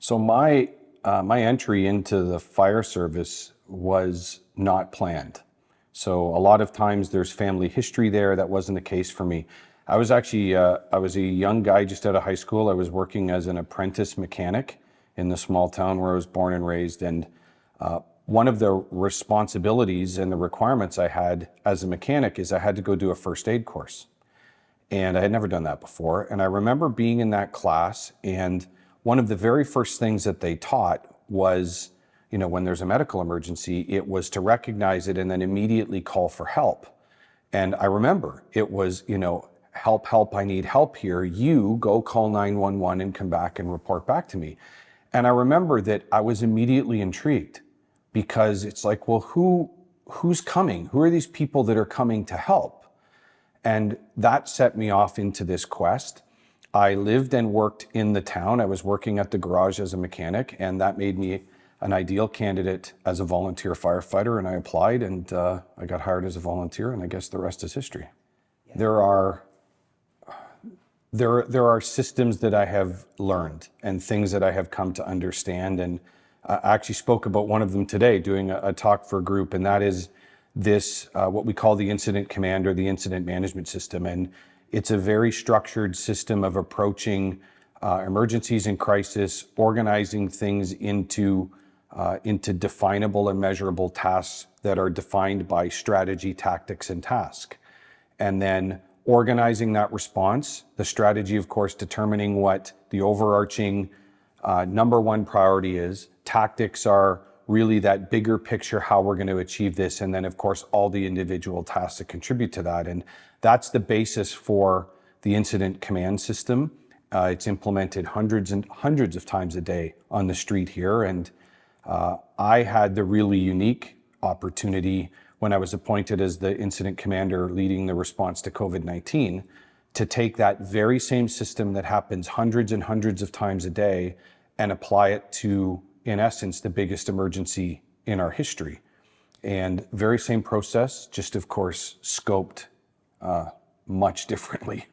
So my entry into the fire service was not planned. So a lot of times there's family history there. That wasn't the case for me. I was actually I was a young guy just out of high school. I was working as an apprentice mechanic in the small town where I was born and raised. And one of the responsibilities and the requirements I had as a mechanic is I had to go do a first aid course. And I had never done that before. And I remember being in that class, and one of the very first things that they taught was, when there's a medical emergency, it was to recognize it and then immediately call for help. And I remember it was, help, help, I need help here. You go call 911 and come back and report back to me. And I remember that I was immediately intrigued, because it's like, well, who's coming? Who are these people that are coming to help? And that set me off into this quest. I lived and worked in the town. I was working at the garage as a mechanic, and that made me an ideal candidate as a volunteer firefighter. And I applied, and I got hired as a volunteer, and I guess the rest is history. Yeah. There are systems that I have learned and things that I have come to understand. And I actually spoke about one of them today, doing a talk for a group, and that is this, what we call the incident command or the incident management system. And it's a very structured system of approaching emergencies and crisis, organizing things into definable and measurable tasks that are defined by strategy, tactics, and task. And then organizing that response, the strategy, of course, determining what the overarching number one priority is. Tactics are really that bigger picture, how we're going to achieve this. And then, of course, all the individual tasks that contribute to that. And that's the basis for the incident command system. It's implemented hundreds and hundreds of times a day on the street here. And I had the really unique opportunity when I was appointed as the incident commander leading the response to COVID-19 to take that very same system that happens hundreds and hundreds of times a day and apply it to, in essence, the biggest emergency in our history. And very same process, just of course scoped much differently.